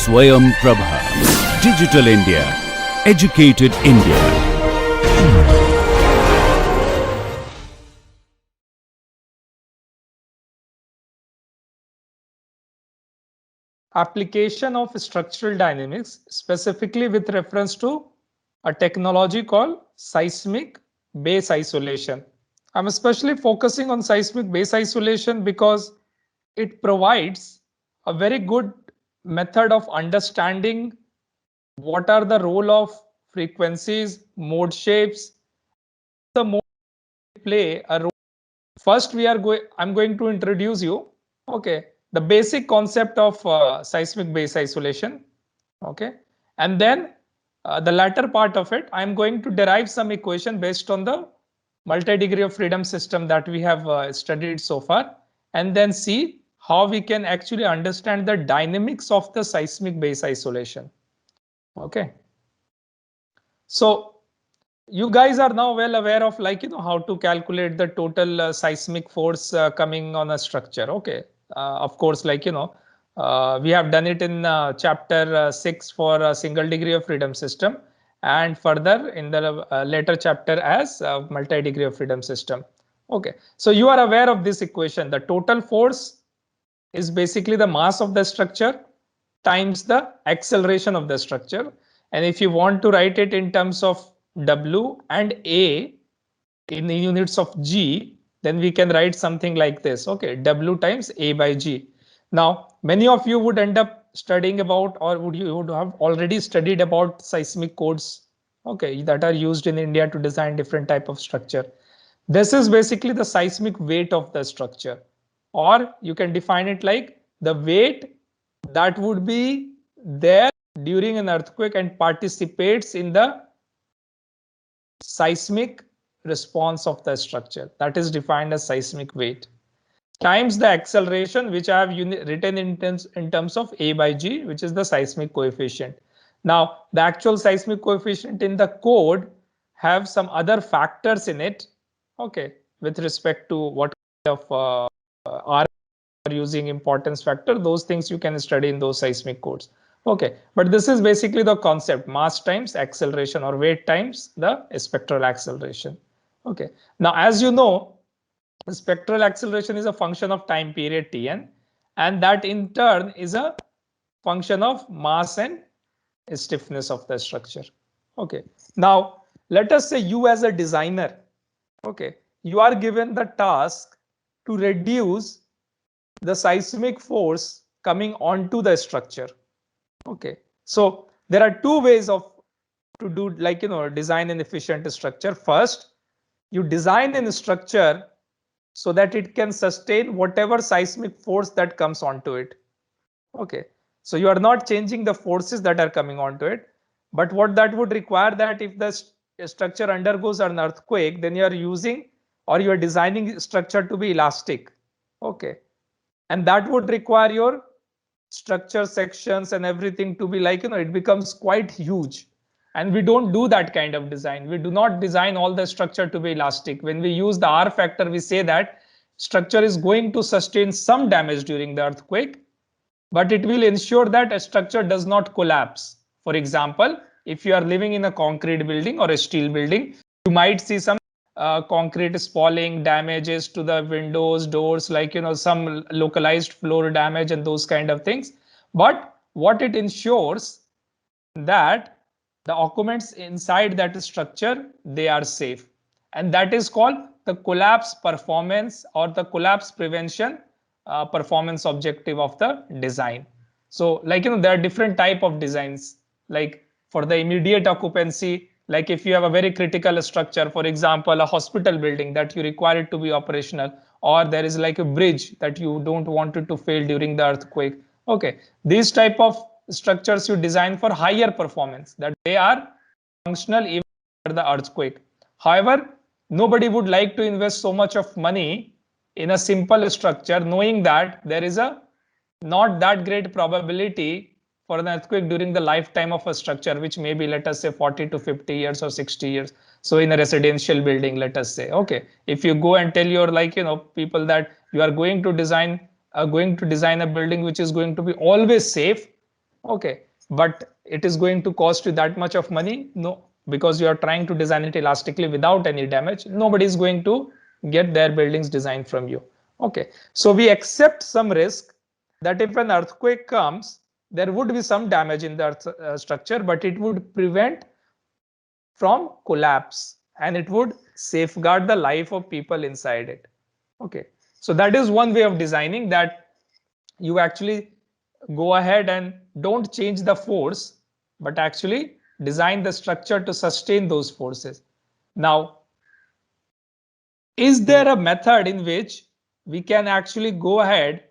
Swayam Prabha. Digital India. Educated India. Application of structural dynamics, specifically with reference to a technology called seismic base isolation. I'm especially focusing on seismic base isolation because it provides a very good method of understanding what are the role of frequencies, mode shapes, the mode play a role. First, I'm going to introduce you, okay, the basic concept of seismic base isolation, okay, and then the latter part of it, I'm going to derive some equation based on the multi-degree of freedom system that we have studied so far, and then see how we can actually understand the dynamics of the seismic base isolation. Okay. So you guys are now well aware of how to calculate the total seismic force coming on a structure. Okay. Of course, we have done it in chapter 6 for a single degree of freedom system, and further in the later chapter as multi-degree of freedom system. Okay. So you are aware of this equation. The total force is basically the mass of the structure times the acceleration of the structure. And if you want to write it in terms of W and A in the units of G, then we can write something like this. Okay, W times A by G. Now, many of you would end up studying about, or you would have already studied about seismic codes, okay, that are used in India to design different type of structure. This is basically the seismic weight of the structure, or you can define it like the weight that would be there during an earthquake and participates in the seismic response of the structure. That is defined as seismic weight times the acceleration, which I have written in terms of A by G, which is the seismic coefficient. Now, the actual seismic coefficient in the code have some other factors in it, okay, with respect to what kind of are using importance factor. Those things you can study in those seismic codes. Okay, but this is basically the concept: mass times acceleration, or weight times the spectral acceleration. Okay, now as you know, spectral acceleration is a function of time period Tn, and that in turn is a function of mass and stiffness of the structure. Okay, now let us say you as a designer, okay, you are given the task to reduce the seismic force coming onto the structure. Okay, so there are two ways of to do design an efficient structure. First, you design a structure so that it can sustain whatever seismic force that comes onto it. Okay, so you are not changing the forces that are coming onto it, but what that would require, that if the structure undergoes an earthquake, then you are using, or you are designing structure to be elastic. Okay, and that would require your structure sections and everything to be it becomes quite huge. And we don't do that kind of design. We do not design all the structure to be elastic. When we use the R factor, we say that structure is going to sustain some damage during the earthquake, but it will ensure that a structure does not collapse. For example, if you are living in a concrete building or a steel building, you might see some concrete spalling, damages to the windows, doors, some localized floor damage and those kind of things. But what it ensures, that the occupants inside that structure, they are safe, and that is called the collapse performance, or the collapse prevention performance objective of the design. So there are different type of designs. Like for the immediate occupancy, like if you have a very critical structure, for example a hospital building that you require it to be operational, or there is like a bridge that you don't want it to fail during the earthquake. Okay, these type of structures you design for higher performance, that they are functional even after the earthquake. However, nobody would like to invest so much of money in a simple structure, knowing that there is a not that great probability for an earthquake during the lifetime of a structure, which may be, let us say, 40 to 50 years or 60 years. So in a residential building, let us say, okay, if you go and tell your people that you are going to design a building which is going to be always safe, Okay, but it is going to cost you that much of money? No, because you are trying to design it elastically without any damage. Nobody is going to get their buildings designed from you. Okay, so we accept some risk that if an earthquake comes, there would be some damage in the earth structure, but it would prevent from collapse and it would safeguard the life of people inside it. Okay, so that is one way of designing, that you actually go ahead and don't change the force, but actually design the structure to sustain those forces. Now, is there a method in which we can actually go ahead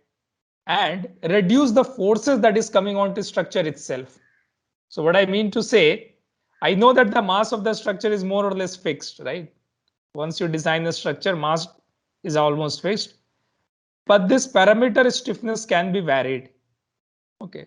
and reduce the forces that is coming onto structure itself? So what I mean to say, I know that the mass of the structure is more or less fixed, right? Once you design the structure, mass is almost fixed, but this parameter stiffness can be varied. Okay.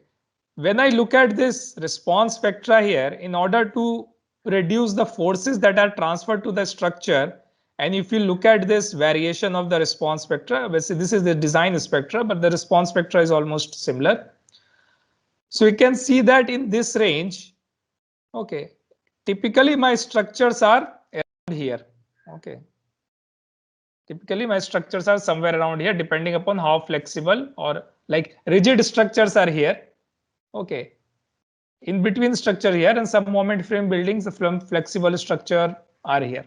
When I look at this response spectra here, in order to reduce the forces that are transferred to the structure, and if you look at this variation of the response spectra, this is the design spectra, but the response spectra is almost similar. So you can see that in this range, okay, typically my structures are around here. Okay. Typically my structures are somewhere around here, depending upon how flexible or like rigid structures are here. Okay. In between structure here and some moment frame buildings, the flexible structure are here.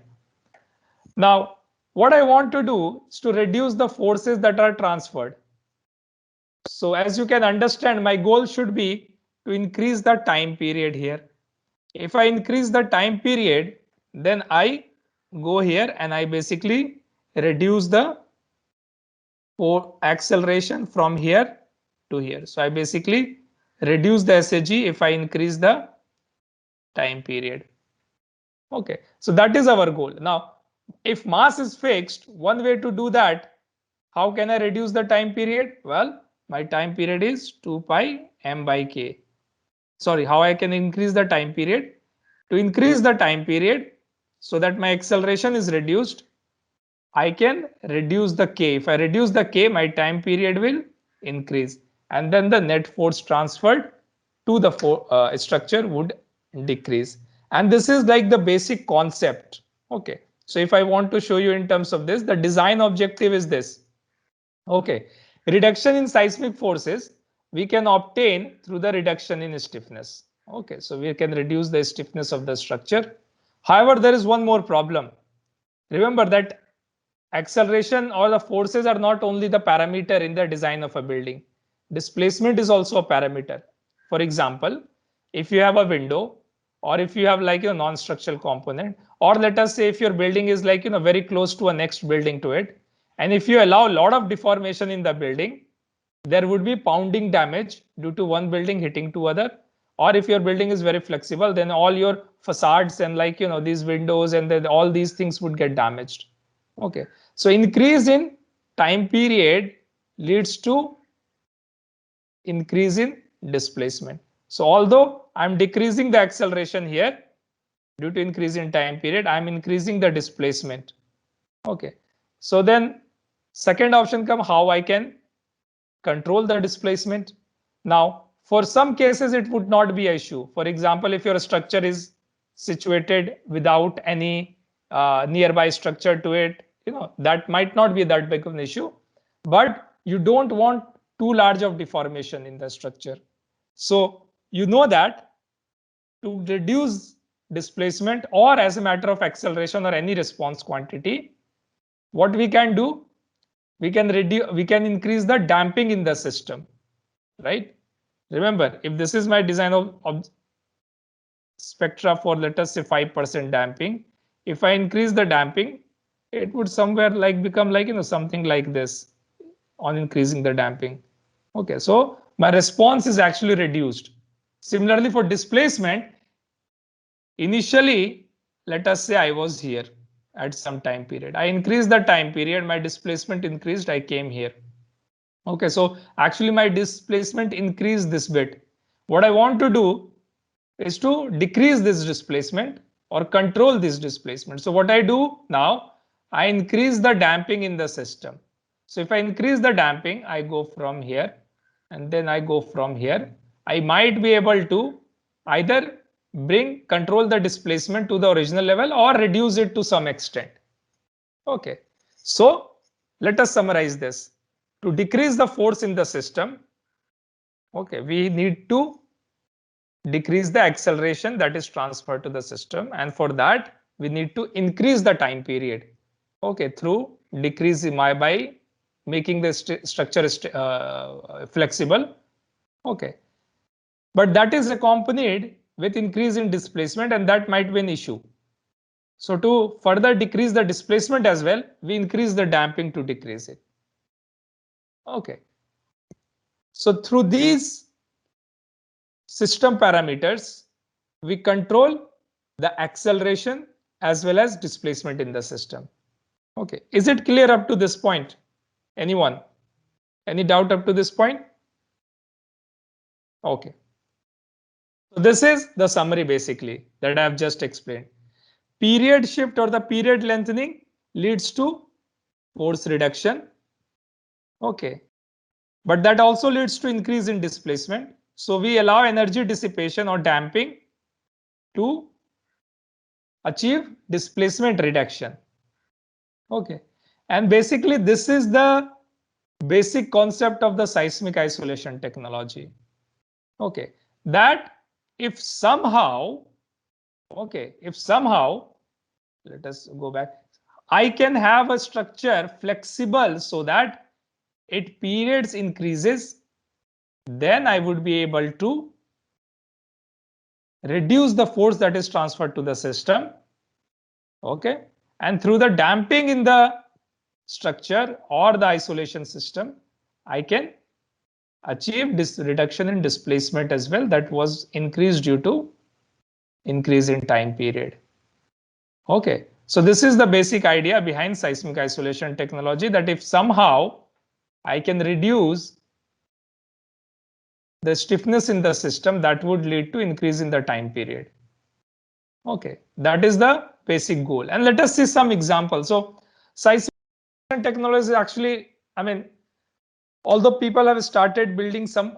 Now, what I want to do is to reduce the forces that are transferred. So as you can understand, my goal should be to increase the time period here. If I increase the time period, then I go here and I basically reduce the acceleration from here to here. So I basically reduce the SAG if I increase the time period. Okay, so that is our goal. Now, if mass is fixed, one way to do that, how can I reduce the time period? Well, my time period is 2 pi m by k. Sorry, how I can increase the time period? To increase the time period so that my acceleration is reduced, I can reduce the k. If I reduce the k, my time period will increase. And then the net force transferred to the structure would decrease. And this is like the basic concept. Okay. So if I want to show you in terms of this, the design objective is this. Okay. Reduction in seismic forces we can obtain through the reduction in stiffness. Okay. So we can reduce the stiffness of the structure. However, there is one more problem. Remember that acceleration or the forces are not only the parameter in the design of a building. Displacement is also a parameter. For example, if you have a window or if you have like a non-structural component, or let us say if your building is like very close to a next building to it, and if you allow a lot of deformation in the building, there would be pounding damage due to one building hitting to other. Or if your building is very flexible, then all your facades and like these windows and then all these things would get damaged. Okay, so increase in time period leads to increase in displacement. So although I'm decreasing the acceleration here due to increase in time period, I'm increasing the displacement. Okay, so then second option come how I can control the displacement. Now, for some cases, it would not be an issue. For example, if your structure is situated without any nearby structure to it, that might not be that big of an issue. But you don't want too large of deformation in the structure. So you know that to reduce displacement or as a matter of acceleration or any response quantity, what we can do, we can increase the damping in the system, right? Remember, if this is my design of spectra for let us say 5% damping, if I increase the damping, it would somewhere like become like something like this on increasing the damping. Okay, so my response is actually reduced. Similarly for displacement, initially let us say I was here at some time period, I increased the time period, my displacement increased, I came here. Okay, so actually my displacement increased this bit. What I want to do is to decrease this displacement or control this displacement. So what I do now, I increase the damping in the system. So if I increase the damping, I go from here and then I go from here. I might be able to either control the displacement to the original level or reduce it to some extent. Okay, so let us summarize this. To decrease the force in the system, okay, we need to decrease the acceleration that is transferred to the system, and for that we need to increase the time period, okay, through decreasing by making the structure flexible, okay, but that is accompanied with increase in displacement, and that might be an issue. So to further decrease the displacement as well, we increase the damping to decrease it. Okay, so through these system parameters, we control the acceleration as well as displacement in the system. Okay, is it clear up to this point? Anyone? Any doubt up to this point? Okay. So this is the summary basically that I have just explained. Period shift or the period lengthening leads to force reduction. Okay. But that also leads to increase in displacement. So we allow energy dissipation or damping to achieve displacement reduction. Okay. And basically this is the basic concept of the seismic isolation technology. Okay. That if somehow, okay, if somehow, let us go back, I can have a structure flexible so that its periods increases, then I would be able to reduce the force that is transferred to the system. Okay. And through the damping in the structure or the isolation system, I can achieve this reduction in displacement as well that was increased due to increase in time period. Okay. So this is the basic idea behind seismic isolation technology, that if somehow I can reduce the stiffness in the system, that would lead to increase in the time period. Okay, that is the basic goal. And let us see some examples. So seismic technology is actually, I mean, although people have started building some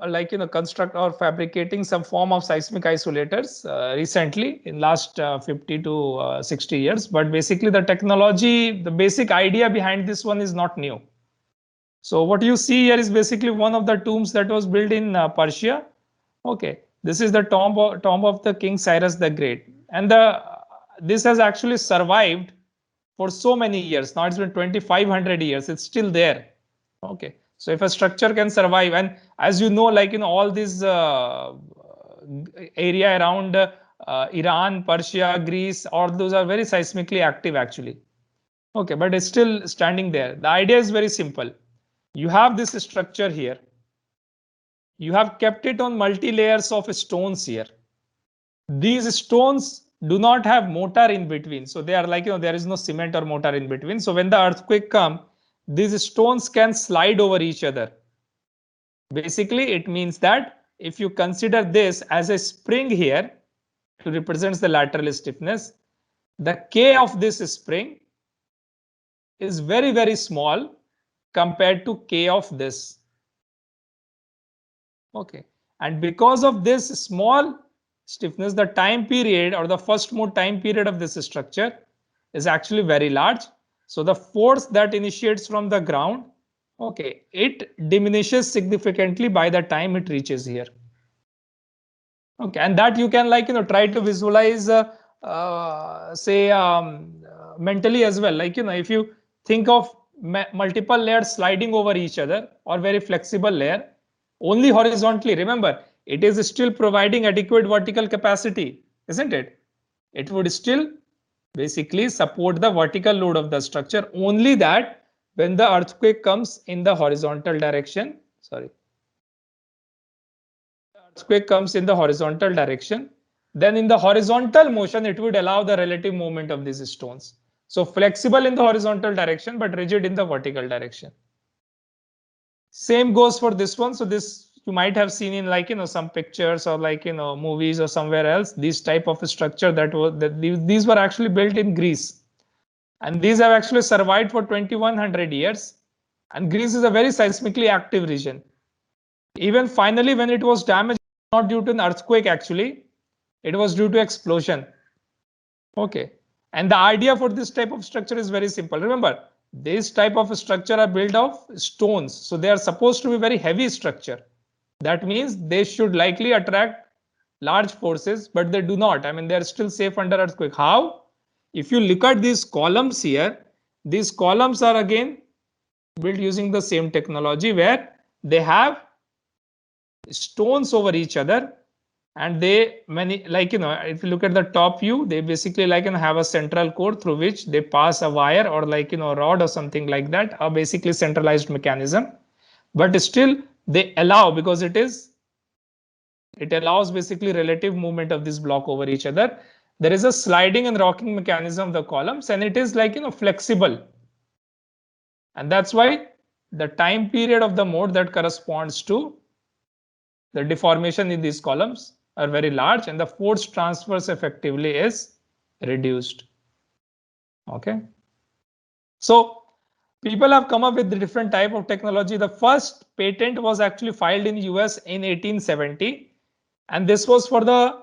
construct or fabricating some form of seismic isolators recently in last 50 to 60 years, but basically the technology, the basic idea behind this one is not new. So what you see here is basically one of the tombs that was built in Persia. Okay, this is the tomb of the King Cyrus the Great, and this has actually survived for so many years. Now it's been 2,500 years. It's still there. Okay, so if a structure can survive, and as you know, all this area around Iran, Persia, Greece, all those are very seismically active actually. Okay, but it's still standing there. The idea is very simple. You have this structure here. You have kept it on multi layers of stones here. These stones do not have mortar in between. So they are there is no cement or mortar in between. So when the earthquake comes, these stones can slide over each other. Basically, it means that if you consider this as a spring here to represent the lateral stiffness, the K of this spring is very, very small compared to K of this. Okay. And because of this small stiffness, the time period or the first mode time period of this structure is actually very large. So the force that initiates from the ground, okay, it diminishes significantly by the time it reaches here. Okay, and that you can try to visualize, mentally as well. If you think of multiple layers sliding over each other or very flexible layer, only horizontally, remember, it is still providing adequate vertical capacity, isn't it? It would still basically support the vertical load of the structure, only that when the earthquake comes in the horizontal direction, earthquake comes in the horizontal direction, then in the horizontal motion, it would allow the relative movement of these stones. So flexible in the horizontal direction, but rigid in the vertical direction. Same goes for this one. So this you might have seen in some pictures or movies or somewhere else. This type of a structure these were actually built in Greece, and these have actually survived for 2,100 years. And Greece is a very seismically active region. Even finally, when it was damaged not due to an earthquake actually. It was due to explosion. Okay. And the idea for this type of structure is very simple. Remember, this type of structure are built of stones. So they are supposed to be very heavy structure. That means they should likely attract large forces, but they do not. I mean, they are still safe under earthquake. How? If you look at these columns here, these columns are again built using the same technology where they have stones over each other, and they if you look at the top view, they basically have a central core through which they pass a wire or a rod or something like that, a basically centralized mechanism. But still they allow, because it allows basically relative movement of this block over each other. There is a sliding and rocking mechanism of the columns, and it is flexible. And that's why the time period of the mode that corresponds to the deformation in these columns are very large, and the force transfers effectively is reduced. Okay. So people have come up with the different type of technology. The first patent was actually filed in US in 1870. And this was for the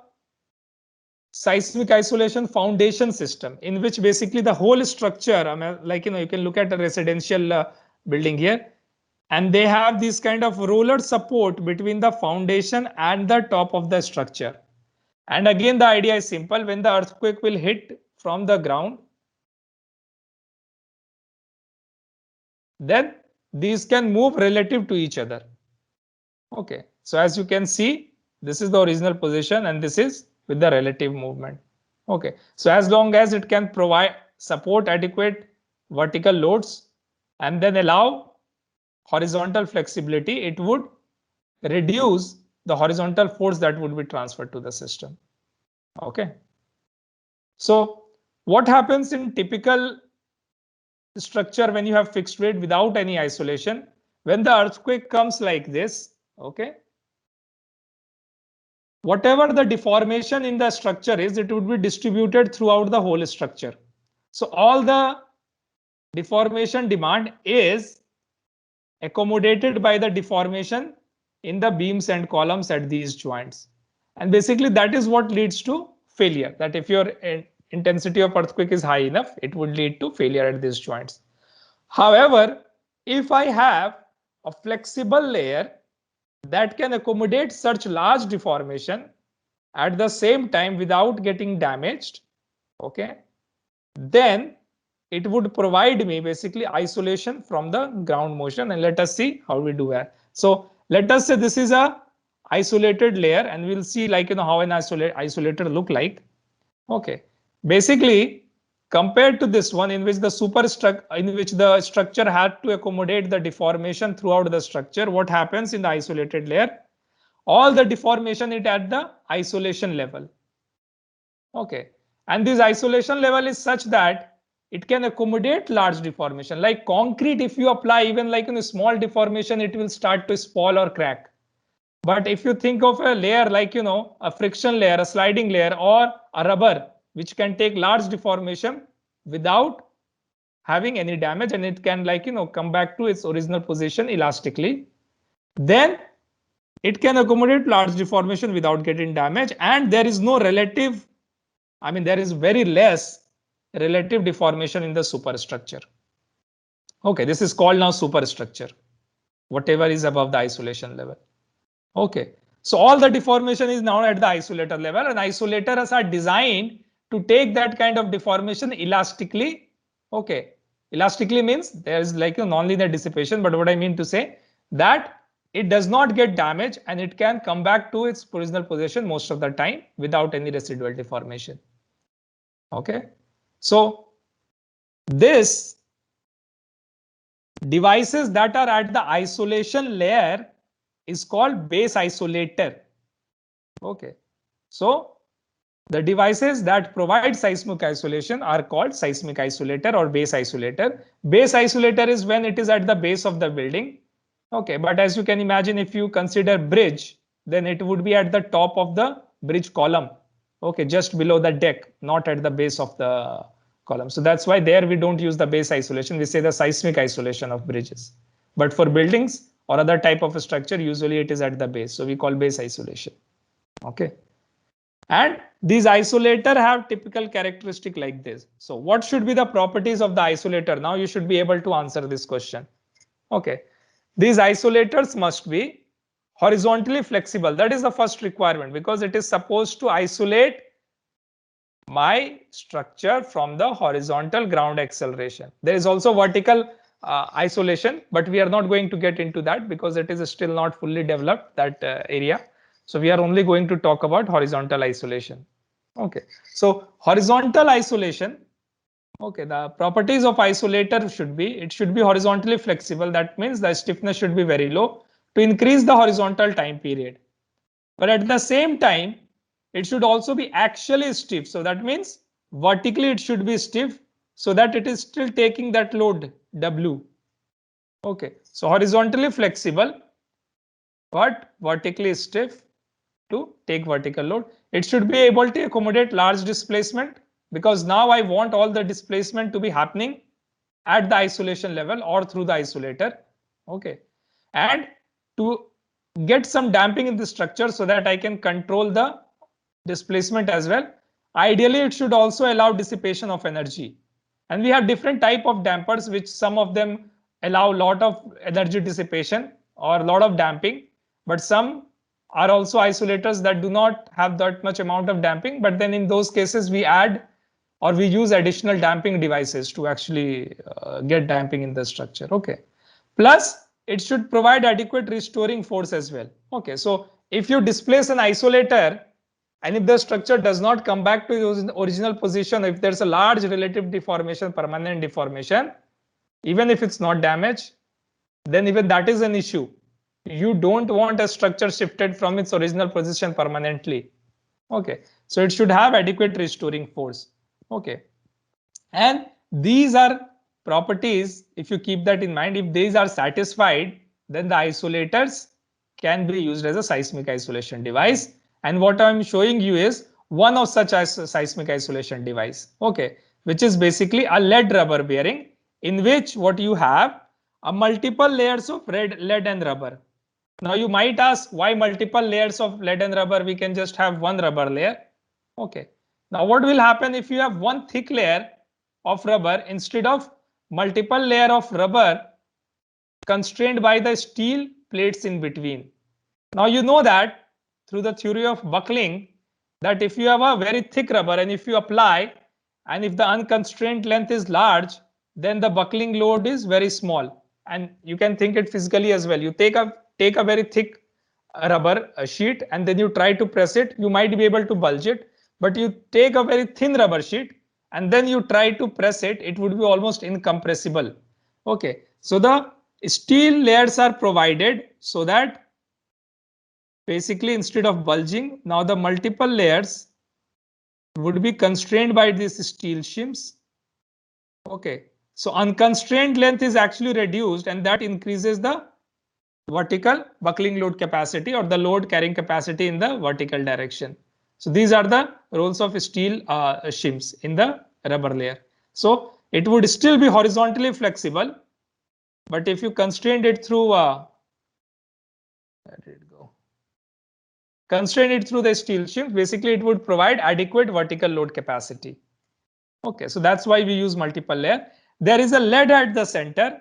seismic isolation foundation system, in which basically the whole structure, you can look at a residential building here, and they have this kind of roller support between the foundation and the top of the structure. And again, the idea is simple. When the earthquake will hit from the ground, then these can move relative to each other. Okay, so as you can see, this is the original position and this is with the relative movement. Okay, so as long as it can provide support adequate vertical loads and then allow horizontal flexibility, it would reduce the horizontal force that would be transferred to the system. Okay. So what happens in typical structure when you have fixed weight without any isolation? When the earthquake comes like this, okay, whatever the deformation in the structure is, it would be distributed throughout the whole structure. So all the deformation demand is accommodated by the deformation in the beams and columns at these joints. And basically that is what leads to failure, that if your intensity of earthquake is high enough, it would lead to failure at these joints. However, if I have a flexible layer that can accommodate such large deformation at the same time without getting damaged, okay, then it would provide me basically isolation from the ground motion. And let us see how we do that. So let us say this is a isolated layer, and we'll see how an isolator look like. Okay, basically compared to this one in which the structure had to accommodate the deformation throughout the structure, what happens in the isolated layer? All the deformation is at the isolation level. Okay, and this isolation level is such that it can accommodate large deformation. Like concrete, if you apply even in a small deformation, it will start to spoil or crack. But if you think of a layer a friction layer, a sliding layer, or a rubber, which can take large deformation without having any damage, and it can come back to its original position elastically, then it can accommodate large deformation without getting damage, and there is no relative, there is very less relative deformation in the superstructure. Okay, this is called now superstructure, whatever is above the isolation level. Okay, so all the deformation is now at the isolator level, and isolators are designed to take that kind of deformation elastically. Okay, elastically means there is a nonlinear dissipation, but what I mean to say that it does not get damaged and it can come back to its original position most of the time without any residual deformation. Okay, so this devices that are at the isolation layer is called base isolator. Okay, so the devices that provide seismic isolation are called seismic isolator or base isolator. Base isolator is when it is at the base of the building. Okay, but as you can imagine, if you consider bridge, then it would be at the top of the bridge column. Okay, just below the deck, not at the base of the column. So that's why there we don't use the base isolation. We say the seismic isolation of bridges. But for buildings or other type of a structure, usually it is at the base. So we call base isolation. Okay. And these isolator have typical characteristic like this. So what should be the properties of the isolator? Now you should be able to answer this question. Okay. These isolators must be horizontally flexible. That is the first requirement, because it is supposed to isolate my structure from the horizontal ground acceleration. There is also vertical isolation, but we are not going to get into that because it is still not fully developed, that area. So we are only going to talk about horizontal isolation. Okay, so horizontal isolation. Okay, the properties of isolator should be, it should be horizontally flexible. That means the stiffness should be very low to increase the horizontal time period. But at the same time, it should also be actually stiff. So that means vertically it should be stiff so that it is still taking that load W. Okay, so horizontally flexible, but vertically stiff to take vertical load. It should be able to accommodate large displacement, because now I want all the displacement to be happening at the isolation level or through the isolator. Okay, and to get some damping in the structure so that I can control the displacement as well. Ideally, it should also allow dissipation of energy. And we have different type of dampers, which some of them allow a lot of energy dissipation or a lot of damping, but some are also isolators that do not have that much amount of damping. But then in those cases, we add or we use additional damping devices to actually get damping in the structure. Okay. Plus, it should provide adequate restoring force as well. Okay. So if you displace an isolator, and if the structure does not come back to its original position, if there's a large relative deformation, permanent deformation, even if it's not damaged, then even that is an issue. You don't want a structure shifted from its original position permanently. Okay, so it should have adequate restoring force. Okay, and these are properties, if you keep that in mind, if these are satisfied, then the isolators can be used as a seismic isolation device. And what I'm showing you is one of such as a seismic isolation device. Okay, which is basically a lead rubber bearing, in which what you have a multiple layers of lead and rubber. Now you might ask, why multiple layers of lead and rubber? We can just have one rubber layer. Okay. Now what will happen if you have one thick layer of rubber instead of multiple layer of rubber constrained by the steel plates in between? Now you know that through the theory of buckling, that if you have a very thick rubber and if you apply, and if the unconstrained length is large, then the buckling load is very small. And you can think it physically as well. You take a very thick rubber sheet and then you try to press it, you might be able to bulge it. But you take a very thin rubber sheet and then you try to press it, it would be almost incompressible. Okay, so the steel layers are provided so that basically instead of bulging, now the multiple layers would be constrained by these steel shims. Okay, so unconstrained length is actually reduced, and that increases the vertical buckling load capacity or the load carrying capacity in the vertical direction. So these are the roles of steel shims in the rubber layer. So it would still be horizontally flexible, but if you constrain it through where did it go? Constrain it through the steel shim, basically it would provide adequate vertical load capacity. Okay, so that's why we use multiple layer. There is a lead at the center.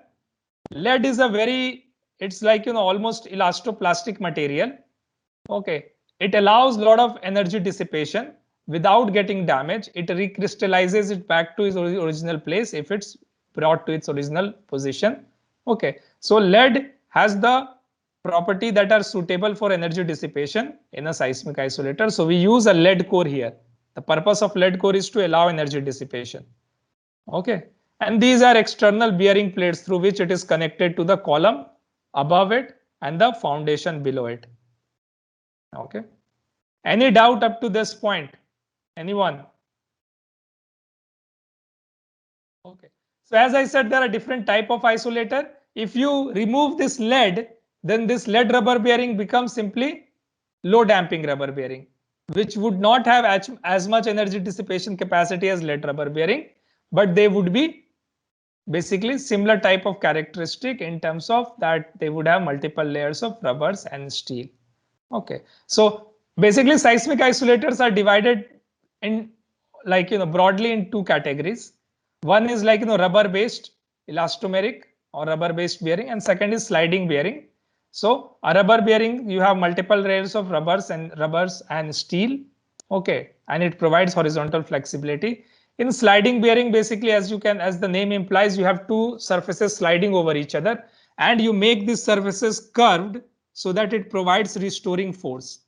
Lead is a very, it's like, almost elastoplastic material. Okay, it allows a lot of energy dissipation without getting damage. It recrystallizes it back to its original place if it's brought to its original position. Okay, so lead has the property that are suitable for energy dissipation in a seismic isolator. So we use a lead core here. The purpose of lead core is to allow energy dissipation. Okay, and these are external bearing plates through which it is connected to the column above it and the foundation below it. Okay, any doubt up to this point? Anyone? Okay, so as I said, there are different type of isolator. If you remove this lead, then this lead rubber bearing becomes simply low damping rubber bearing, which would not have as much energy dissipation capacity as lead rubber bearing, but they would be basically similar type of characteristic in terms of that they would have multiple layers of rubbers and steel. Okay, so Basically, seismic isolators are divided in broadly in two categories. One is rubber based elastomeric or rubber based bearing, and second is sliding bearing. So a rubber bearing, you have multiple layers of rubbers and steel. Okay, and it provides horizontal flexibility. In sliding bearing, basically, as the name implies, you have two surfaces sliding over each other, and you make these surfaces curved so that it provides restoring force.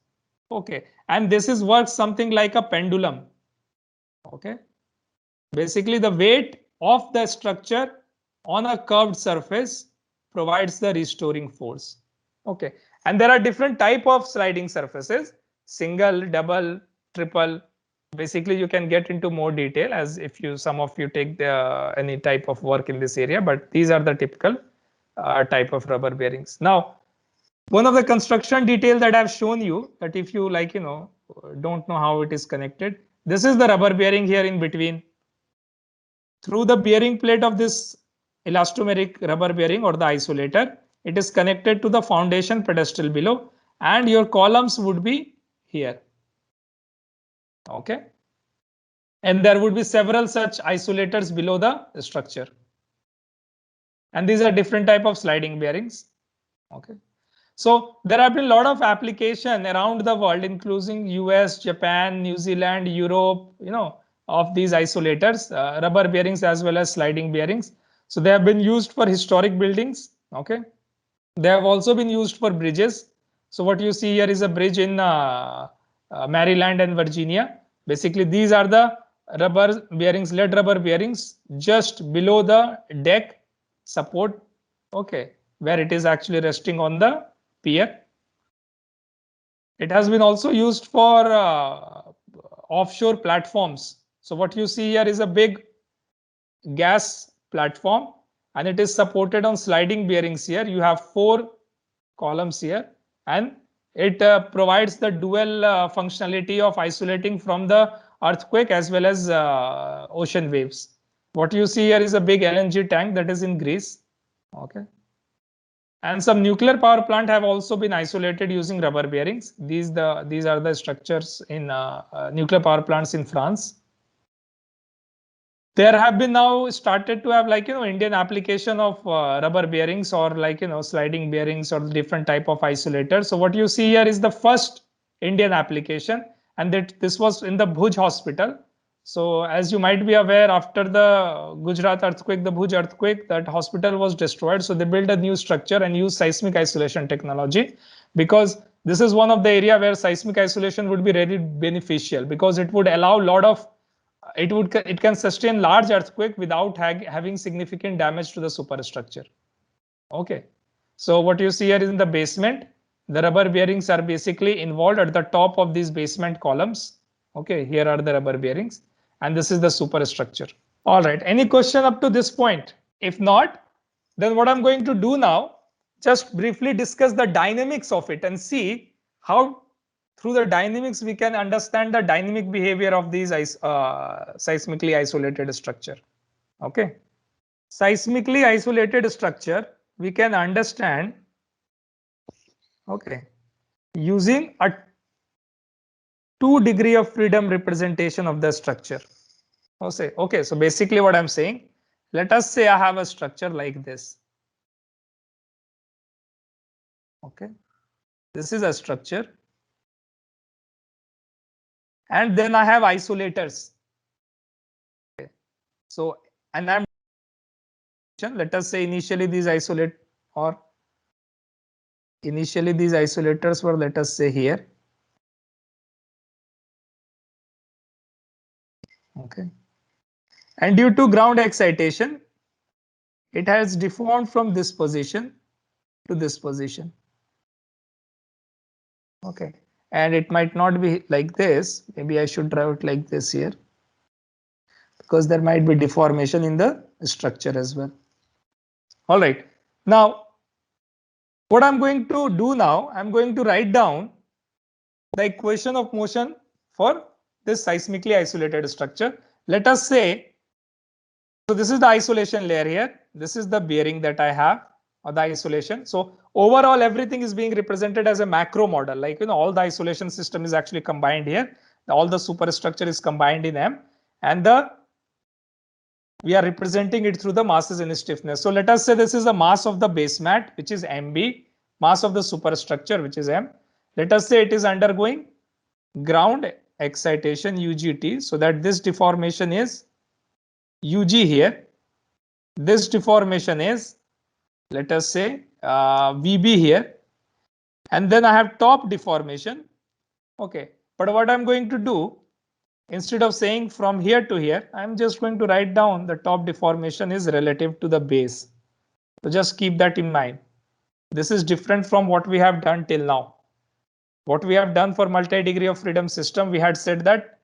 Okay, and this is works something like a pendulum. Okay, basically the weight of the structure on a curved surface provides the restoring force. Okay, and there are different type of sliding surfaces: single, double, triple. Basically, you can get into more detail as if some of you take any type of work in this area, but these are the typical type of rubber bearings. Now, one of the construction detail that I've shown you, that if you don't know how it is connected, this is the rubber bearing here in between. Through the bearing plate of this elastomeric rubber bearing or the isolator, it is connected to the foundation pedestal below, and your columns would be here. Okay, and there would be several such isolators below the structure, and these are different type of sliding bearings. Okay, so there have been a lot of application around the world, including US, Japan, New Zealand, Europe, of these isolators, rubber bearings as well as sliding bearings. So they have been used for historic buildings. Okay, they have also been used for bridges. So what you see here is a bridge in Maryland and Virginia. Basically, these are the rubber bearings, lead rubber bearings, just below the deck support. Okay, where it is actually resting on the pier. It has been also used for offshore platforms. So what you see here is a big gas platform, and it is supported on sliding bearings here. You have 4 columns here, and it provides the dual functionality of isolating from the earthquake as well as ocean waves. What you see here is a big LNG tank that is in Greece. Okay. And some nuclear power plant have also been isolated using rubber bearings. These are the structures in nuclear power plants in France. There have been now started to have Indian application of rubber bearings or sliding bearings or different type of isolators. So what you see here is the first Indian application, and this was in the Bhuj hospital. So as you might be aware, after the Gujarat earthquake, the Bhuj earthquake, that hospital was destroyed. So they built a new structure and used seismic isolation technology, because this is one of the area where seismic isolation would be really beneficial, because it would allow a lot of it can sustain large earthquake without having significant damage to the superstructure. Okay, so what you see here is in the basement, the rubber bearings are basically involved at the top of these basement columns. Okay, here are the rubber bearings, and this is the superstructure. All right, any question up to this point? If not, then what I'm going to do now, just briefly discuss the dynamics of it and see how through the dynamics we can understand the dynamic behavior of these seismically isolated structure. Okay, seismically isolated structure we can understand, okay, using a 2 degree of freedom representation of the structure. Okay, so basically what I'm saying, let us say I have a structure like this. Okay, this is a structure, and then I have isolators. Okay. So, and I'm let us say initially these isolators were, let us say, here. Okay, and due to ground excitation, it has deformed from this position to this position. Okay, and it might not be like this. Maybe I should draw it like this here, because there might be deformation in the structure as well. All right, now what I'm going to do now, I'm going to write down the equation of motion for this seismically isolated structure. Let us say, so this is the isolation layer here. This is the bearing that I have. or the isolation. So overall, everything is being represented as a macro model. Like, all the isolation system is actually combined here. All the superstructure is combined in M, and we are representing it through the masses in stiffness. So let us say this is the mass of the base mat, which is MB, mass of the superstructure, which is M. Let us say it is undergoing ground excitation UGT, so that this deformation is UG here. This deformation is, let us say, VB here. And then I have top deformation. Okay, but what I'm going to do, instead of saying from here to here, I'm just going to write down the top deformation is relative to the base. So just keep that in mind. This is different from what we have done till now. What we have done for multi-degree of freedom system, we had said that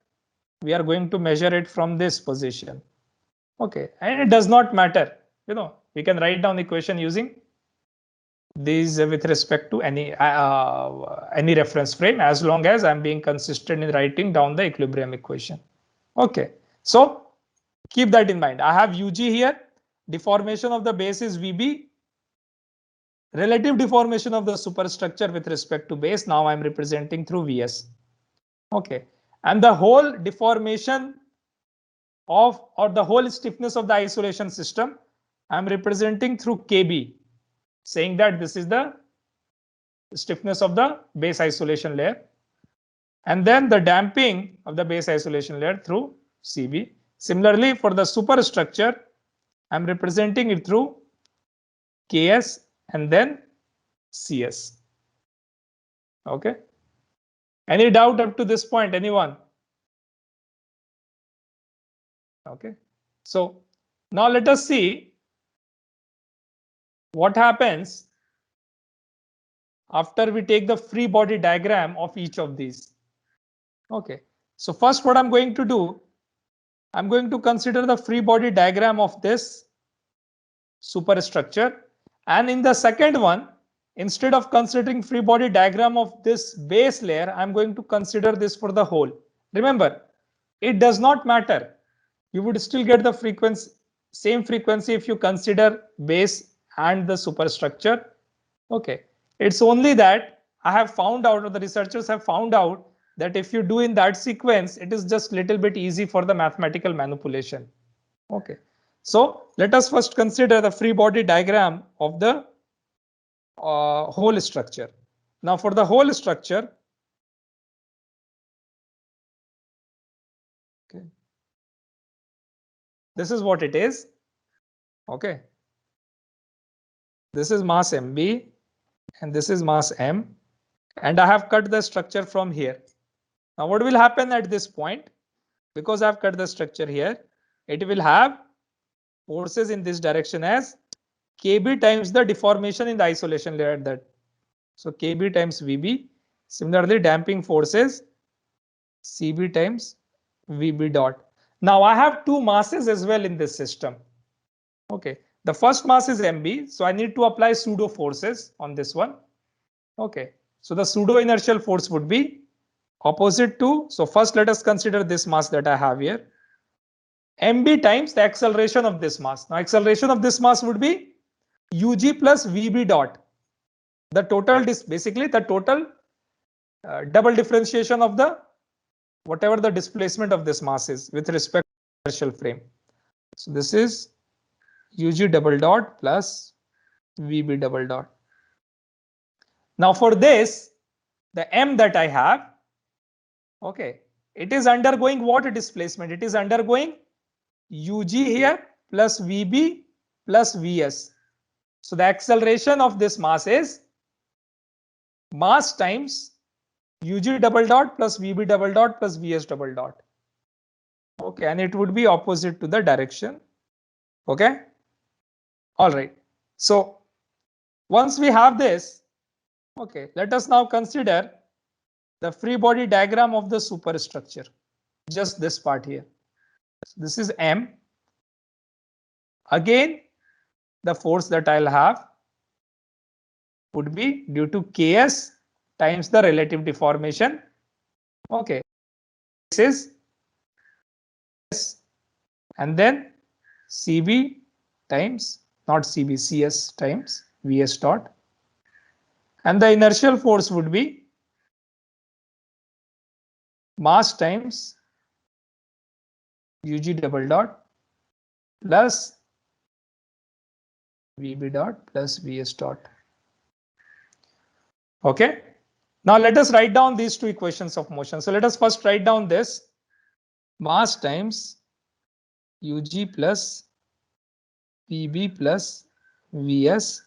we are going to measure it from this position. Okay, and it does not matter. We can write down the equation using these with respect to any reference frame, as long as I'm being consistent in writing down the equilibrium equation. Okay, so keep that in mind. I have UG here. Deformation of the base is VB. Relative deformation of the superstructure with respect to base, now I'm representing through VS. Okay, and the whole deformation of, or the whole stiffness of the isolation system, I'm representing through KB, saying that this is the stiffness of the base isolation layer, and then the damping of the base isolation layer through CB. Similarly, for the superstructure, I'm representing it through KS and then CS. Okay. Any doubt up to this point, anyone? Okay. So now let us see what happens after we take the free body diagram of each of these. Okay. So first, what I'm going to do, I'm going to consider the free body diagram of this superstructure. And in the second one, instead of considering free body diagram of this base layer, I'm going to consider this for the whole. Remember, it does not matter. You would still get the frequency, same frequency if you consider base and the superstructure. Okay. It's only that I have found out, or the researchers have found out, that if you do in that sequence, it is just little bit easy for the mathematical manipulation. Okay. So let us first consider the free body diagram of the whole structure. Now for the whole structure, okay, this is what it is. Okay. This is mass MB and this is mass M, and I have cut the structure from here. Now what will happen at this point? Because I've cut the structure here, it will have forces in this direction as KB times the deformation in the isolation layer at that. So KB times VB. Similarly, damping forces CB times VB dot. Now I have two masses as well in this system. Okay, the first mass is MB, so I need to apply pseudo forces on this one. Okay, so the pseudo inertial force would be opposite to, so first let us consider this mass that I have here. MB times the acceleration of this mass. Now acceleration of this mass would be UG plus VB dot. The total, basically the total double differentiation of the whatever the displacement of this mass is with respect to the inertial frame. So this is UG double dot plus VB double dot. Now for this, the M that I have, okay, it is undergoing what displacement? It is undergoing UG here plus VB plus VS. So the acceleration of this mass is mass times UG double dot plus VB double dot plus VS double dot. Okay, and it would be opposite to the direction. Okay. All right. So once we have this, okay, let us now consider the free body diagram of the superstructure. Just this part here. So this is M. Again, the force that I'll have would be due to Ks times the relative deformation. Okay, this is S, and then CB times, not CB, CS times Vs dot. And the inertial force would be mass times Ug double dot plus Vb dot plus Vs dot. Okay. Now let us write down these two equations of motion. So let us first write down this mass times Ug plus Pb plus Vs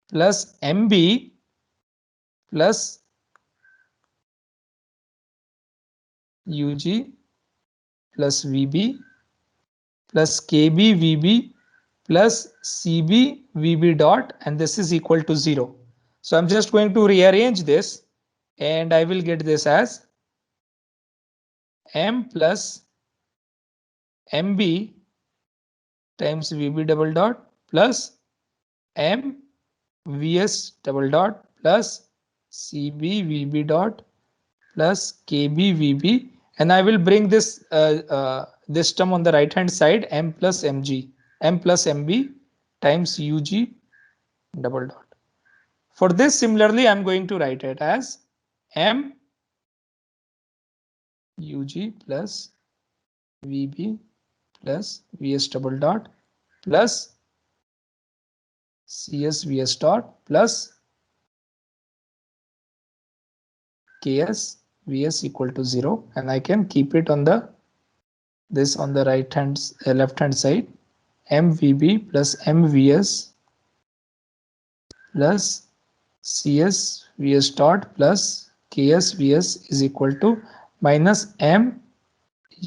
plus Mb plus Ug plus Vb plus Kb Vb plus Cb Vb dot, and this is equal to 0. So I'm just going to rearrange this and I will get this as M plus Mb times Vb double dot plus M Vs double dot plus Cb Vb dot plus Kb Vb, and I will bring this this term on the right hand side, M plus Mb times Ug double dot. For this, similarly, I'm going to write it as M Ug plus Vb plus Vs double dot plus Cs Vs dot plus Ks Vs equal to 0, and I can keep it on the this on the left hand side, MVb plus MVs plus Cs Vs dot plus Ks Vs is equal to minus M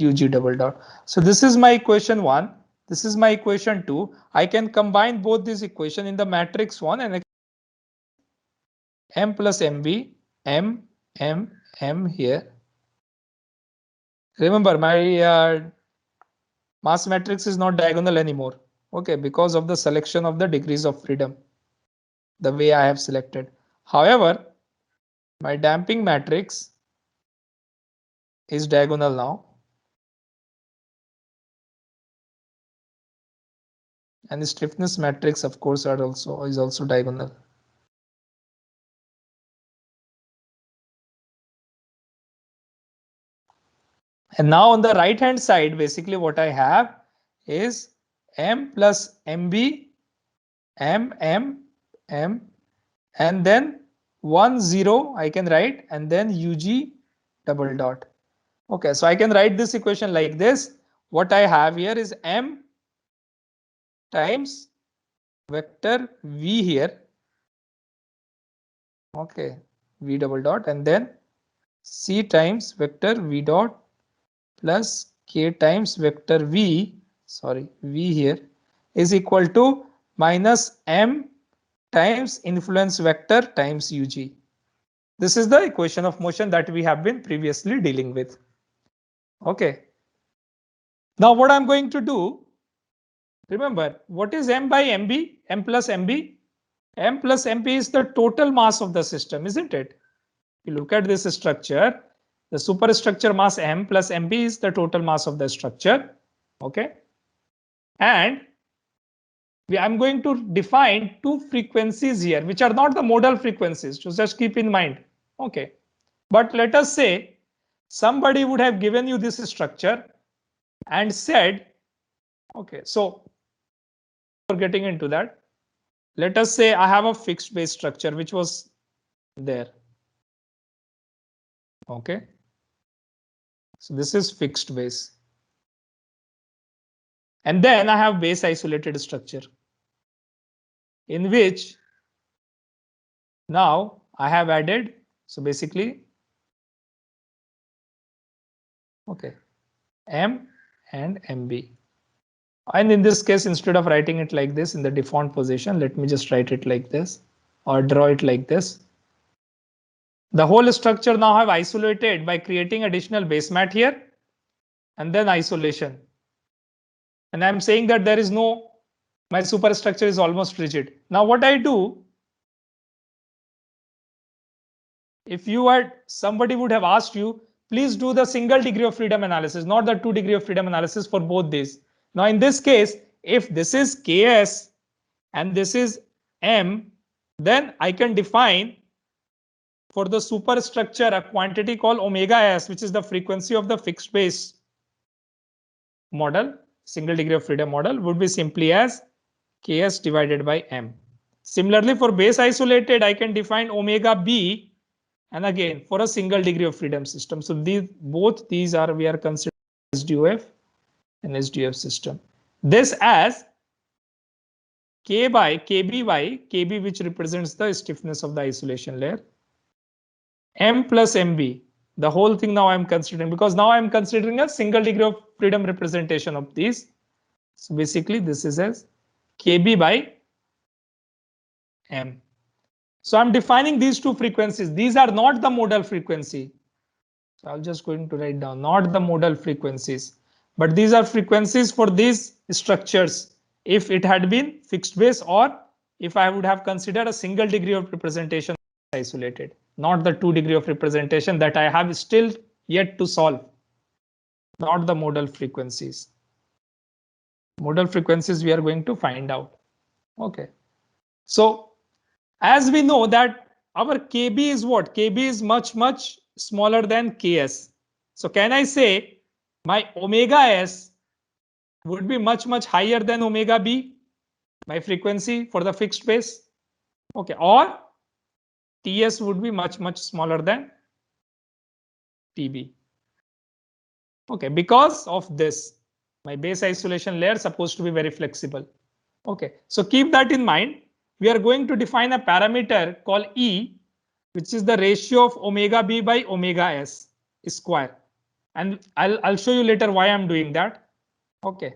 Ug double dot. So this is my equation 1. This is my equation 2. I can combine both these equations in the matrix 1 and M plus MB, M here. Remember, my mass matrix is not diagonal anymore. Okay, because of the selection of the degrees of freedom, the way I have selected. However, my damping matrix is diagonal now. And the stiffness matrix, of course, is also diagonal. And now on the right hand side, basically what I have is M plus MB, M, and then 1, 0 I can write, and then Ug double dot. Okay, so I can write this equation like this. What I have here is M times vector V here. Okay, V double dot, and then C times vector V dot plus K times vector V here is equal to minus M times influence vector times Ug. This is the equation of motion that we have been previously dealing with. Okay. Now what I'm going to do, remember, what is M by MB? M plus MB? M plus MB is the total mass of the system, isn't it? If you look at this structure, the superstructure mass M plus MB is the total mass of the structure. Okay. And I'm going to define two frequencies here, which are not the modal frequencies. So just keep in mind. Okay. But let us say somebody would have given you this structure and said, okay, so for getting into that, let us say I have a fixed base structure which was there. Okay. So this is fixed base. And then I have base isolated structure in which now I have added, so basically, okay, M and MB. And in this case, instead of writing it like this in the default position, let me just write it like this or draw it like this. The whole structure now have isolated by creating additional base mat here and then isolation. And I'm saying that there is no, my superstructure is almost rigid. Now what I do, if you had, somebody would have asked you, please do the single degree of freedom analysis, not the 2 degree of freedom analysis for both these. Now in this case, if this is Ks and this is M, then I can define for the superstructure a quantity called omega s, which is the frequency of the fixed base model, single degree of freedom model, would be simply as Ks divided by M. Similarly, for base isolated, I can define omega B, and again for a single degree of freedom system. So both these are, we are considering SDOF and SDOF system. This as K by KB, which represents the stiffness of the isolation layer, M plus MB. The whole thing now I'm considering, because now I'm considering a single degree of freedom representation of these. So basically this is as KB by M. So I'm defining these two frequencies. These are not the modal frequency. So I'm just going to write down not the modal frequencies, but these are frequencies for these structures. If it had been fixed base, or if I would have considered a single degree of representation isolated, not the 2 degree of representation that I have still yet to solve, not the modal frequencies. Modal frequencies we are going to find out. Okay. So as we know that our KB is what? KB is much smaller than Ks. So can I say my omega s would be much higher than omega B, my frequency for the fixed base? Okay. Or Ts would be much smaller than TB. Okay, because of this, my base isolation layer is supposed to be very flexible. Okay, so keep that in mind. We are going to define a parameter called E, which is the ratio of omega B by omega S square. And I'll show you later why I'm doing that. Okay.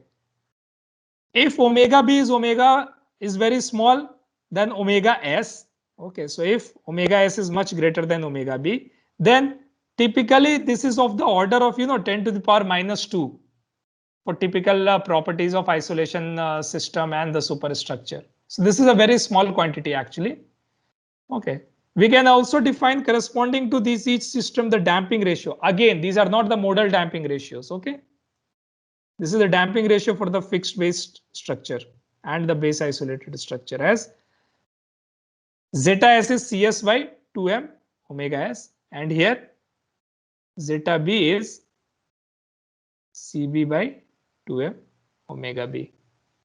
If omega B is very small than omega S. Okay, so if omega S is much greater than omega B, then typically this is of the order of 10 to the power minus 2 for typical properties of isolation system and the superstructure. So this is a very small quantity actually. Okay. We can also define corresponding to this each system the damping ratio. Again, these are not the modal damping ratios. Okay. This is the damping ratio for the fixed base structure and the base isolated structure as zeta s is Cs by 2m omega s, and here zeta b is Cb by 2m omega b.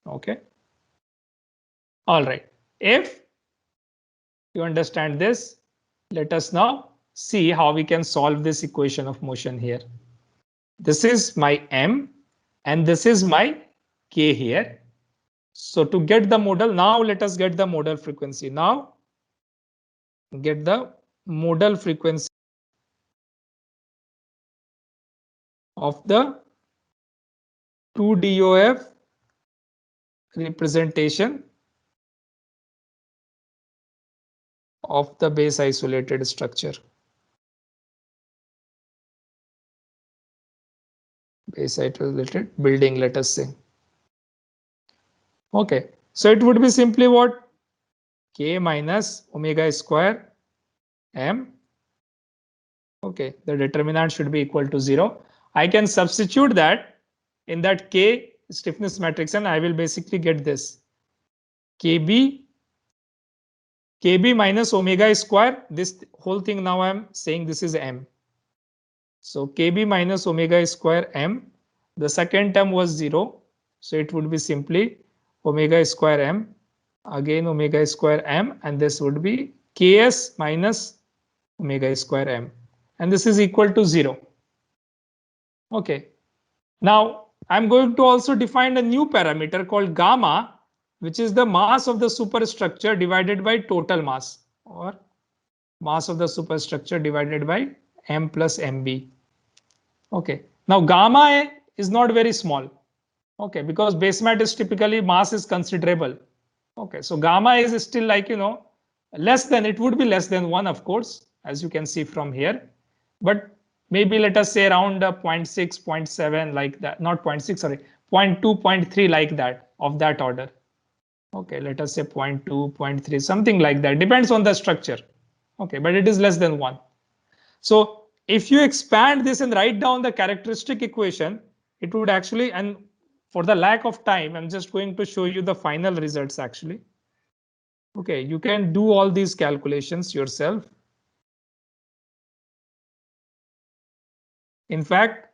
Okay. All right. If you understand this, let us now see how we can solve this equation of motion here. This is my M and this is my K here. So to get the modal, now let us get the modal frequency. Now get the modal frequency of the 2DOF representation of the base isolated structure. Base isolated building, let us say. Okay, so it would be simply what? K minus omega square M. Okay, the determinant should be equal to 0. I can substitute that in that K stiffness matrix and I will basically get this. KB minus omega square, this whole thing now I'm saying this is M. So KB minus omega square M, the second term was 0. So it would be simply omega square M, again omega square M, and this would be Ks minus omega square M. And this is equal to 0. Okay. Now I'm going to also define a new parameter called gamma, which is the mass of the superstructure divided by total mass, or mass of the superstructure divided by M plus MB. Okay. Now gamma is not very small. Okay, because base mat is typically mass is considerable. Okay, so gamma is still like, less than, it would be less than 1, of course, as you can see from here. But maybe let us say around 0.6, 0.7 like that, not 0.6, sorry, 0.2, 0.3 like that, of that order. Okay, let us say 0.2, 0.3, something like that, depends on the structure. Okay, but it is less than 1. So if you expand this and write down the characteristic equation, it would actually, and for the lack of time, I'm just going to show you the final results actually. Okay, you can do all these calculations yourself. In fact,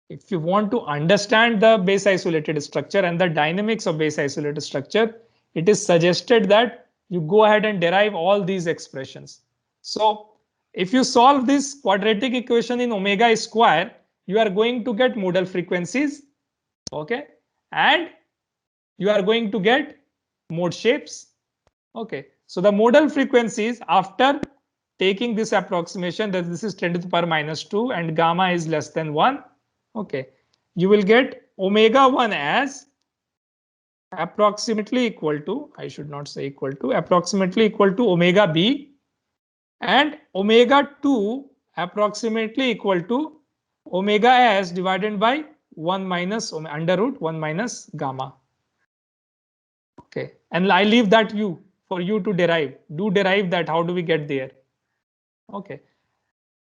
if you want to understand the base isolated structure and the dynamics of base isolated structure, it is suggested that you go ahead and derive all these expressions. So if you solve this quadratic equation in omega square, you are going to get modal frequencies. Okay. And you are going to get mode shapes. Okay. So the modal frequencies, after taking this approximation that this is 10 to the power minus 2 and gamma is less than 1. Okay, you will get omega 1 as approximately equal to, I should not say equal to, approximately equal to omega b, and omega 2 approximately equal to omega s divided by 1 minus under root 1 minus gamma. Okay, and I leave that you for you to derive. Do derive that. How do we get there? Okay.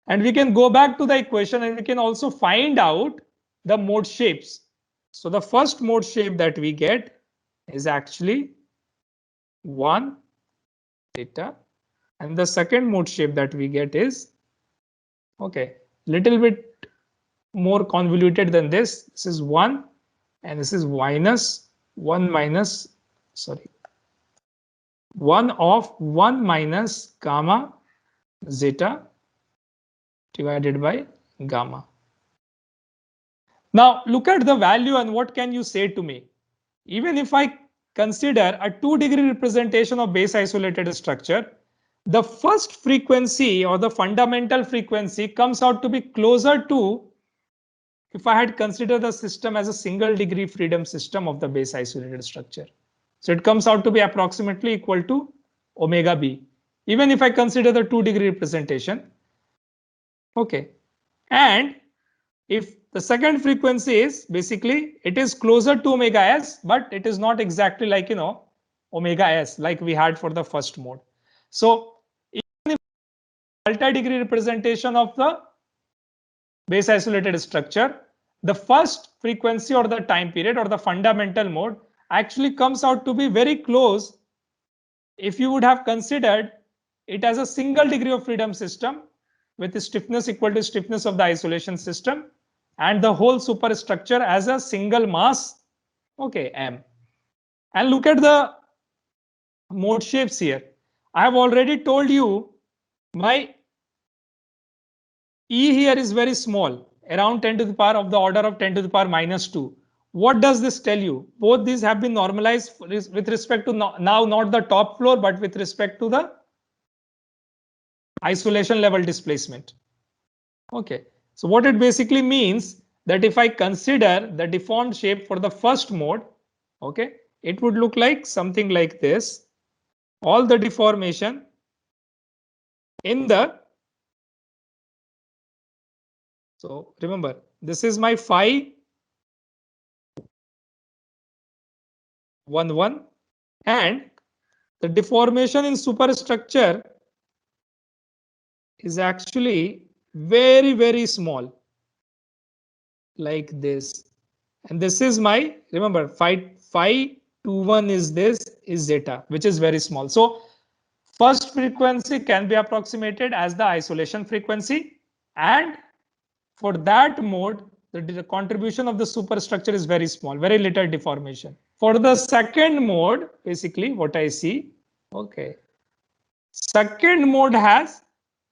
And we can go back to the equation and we can also find out the mode shapes. So the first mode shape that we get is actually 1 theta. And the second mode shape that we get is, okay, little bit more convoluted than this. This is 1 and this is minus 1 minus, sorry, 1 of 1 minus gamma zeta divided by gamma. Now look at the value and what can you say to me? Even if I consider a 2-degree representation of base isolated structure, the first frequency or the fundamental frequency comes out to be closer to if I had considered the system as a single degree freedom system of the base isolated structure. So it comes out to be approximately equal to omega b, even if I consider the 2-degree representation. Okay. And if the second frequency is basically it is closer to omega s, but it is not exactly like, omega s like we had for the first mode. So even if multi-degree representation of the base isolated structure, the first frequency or the time period or the fundamental mode actually comes out to be very close if you would have considered it as a single degree of freedom system with stiffness equal to stiffness of the isolation system and the whole superstructure as a single mass, okay, m. And look at the mode shapes here. I have already told you my E here is very small, around 10 to the power of the order of 10 to the power minus 2. What does this tell you? Both these have been normalized with respect to now not the top floor, but with respect to the isolation level displacement. Okay, so what it basically means that if I consider the deformed shape for the first mode, okay, it would look like something like this. All the deformation in the, so remember, this is my phi 1 1 and the deformation in superstructure is actually very small like this. And this is my, remember, phi 2 1 is this is zeta, which is very small. So first frequency can be approximated as the isolation frequency, and for that mode the contribution of the superstructure is very small, very little deformation. For the second mode, basically what I see, okay, second mode has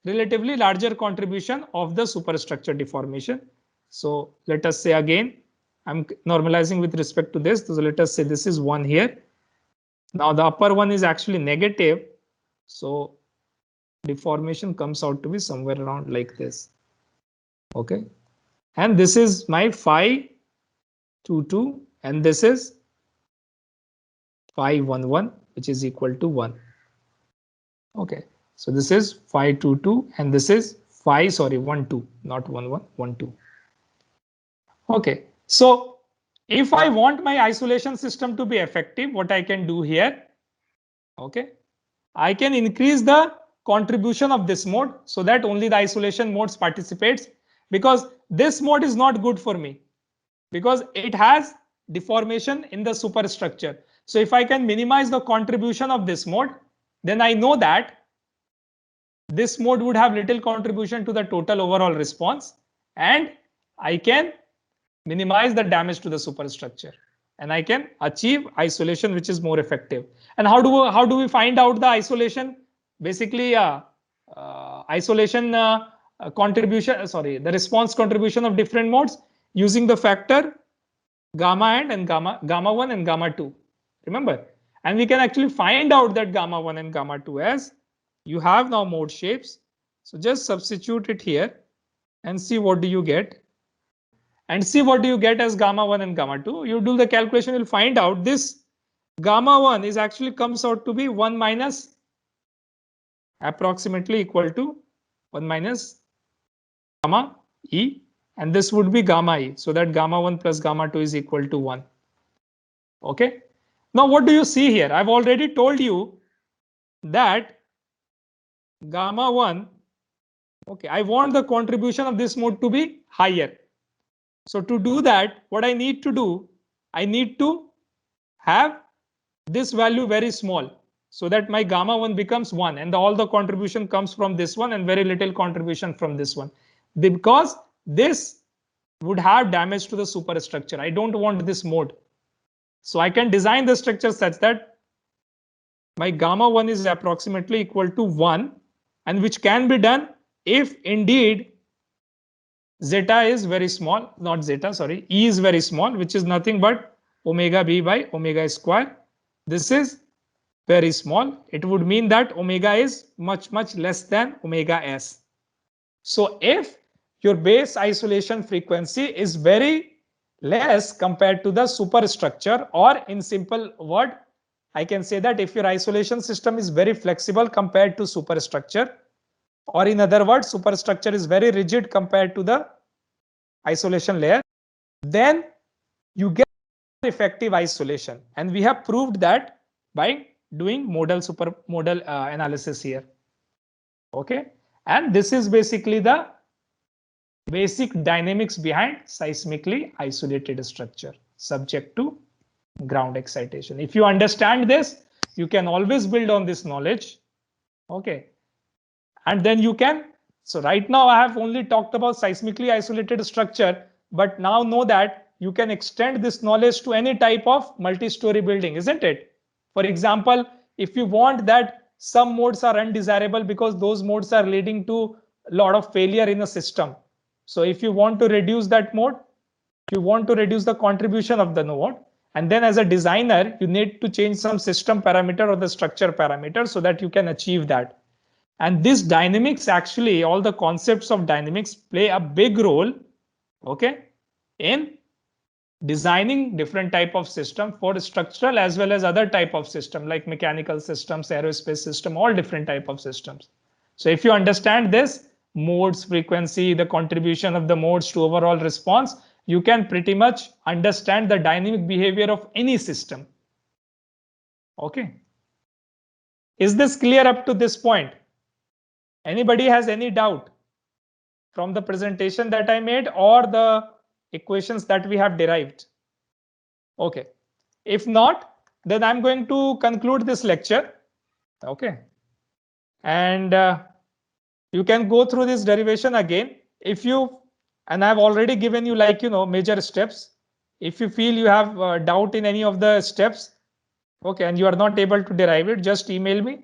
relatively larger contribution of the superstructure deformation. So let us say again, I'm normalizing with respect to this. So let us say this is 1 here. Now the upper one is actually negative. So deformation comes out to be somewhere around like this. Okay. And this is my phi 2 2 and this is phi 1 1, which is equal to 1. Okay. So this is phi 2 2 and this is phi, sorry, 1 2, not 1 1, 1 2. Okay. So if I want my isolation system to be effective, what I can do here, okay, I can increase the contribution of this mode so that only the isolation modes participates, because this mode is not good for me because it has deformation in the superstructure. So if I can minimize the contribution of this mode, then I know that this mode would have little contribution to the total overall response, and I can minimize the damage to the superstructure, and I can achieve isolation which is more effective. And how do we find out the isolation? Basically, isolation contribution, the response contribution of different modes using the factor gamma and gamma 1 and gamma 2. Remember, and we can actually find out that gamma 1 and gamma 2 as you have now mode shapes. So just substitute it here and see what do you get. And see what do you get as gamma 1 and gamma 2. You do the calculation, you'll find out this gamma 1 is actually comes out to be 1 minus approximately equal to 1 minus gamma E, and this would be gamma E. So that gamma 1 plus gamma 2 is equal to 1. Okay. Now what do you see here? I've already told you that gamma 1, okay, I want the contribution of this mode to be higher. So to do that, what I need to do, I need to have this value very small so that my gamma 1 becomes 1 and all the contribution comes from this one and very little contribution from this one, because this would have damage to the superstructure. I don't want this mode. So I can design the structure such that my gamma 1 is approximately equal to 1, and which can be done if indeed zeta is very small, not zeta, sorry, E is very small, which is nothing but omega B by omega square. This is very small. It would mean that omega is much less than omega S. So if your base isolation frequency is very less compared to the superstructure, or in simple word, I can say that if your isolation system is very flexible compared to superstructure, or in other words, superstructure is very rigid compared to the isolation layer, then you get effective isolation. And we have proved that by doing modal analysis here. Okay. And this is basically the basic dynamics behind seismically isolated structure subject to ground excitation. If you understand this, you can always build on this knowledge. Okay. And then you can, so right now I have only talked about seismically isolated structure, but now know that you can extend this knowledge to any type of multi-story building, isn't it? For example, if you want that some modes are undesirable because those modes are leading to a lot of failure in a system. So if you want to reduce that mode, you want to reduce the contribution of the node, and then as a designer, you need to change some system parameter or the structure parameter so that you can achieve that. And this dynamics, actually, all the concepts of dynamics play a big role, okay, in designing different type of system for structural as well as other type of system like mechanical systems, aerospace system, all different type of systems. So if you understand this, modes, frequency, the contribution of the modes to overall response, you can pretty much understand the dynamic behavior of any system. Okay. Is this clear up to this point? Anybody has any doubt from the presentation that I made or the equations that we have derived? Okay. If not, then I'm going to conclude this lecture. Okay. And you can go through this derivation again. If you, and I've already given you major steps. If you feel you have doubt in any of the steps, okay, and you are not able to derive it, just email me,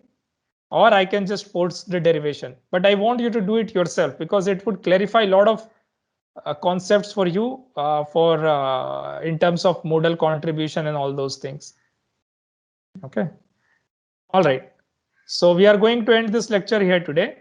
or I can just post the derivation. But I want you to do it yourself because it would clarify a lot of concepts for you in terms of modal contribution and all those things. Okay. All right. So we are going to end this lecture here today.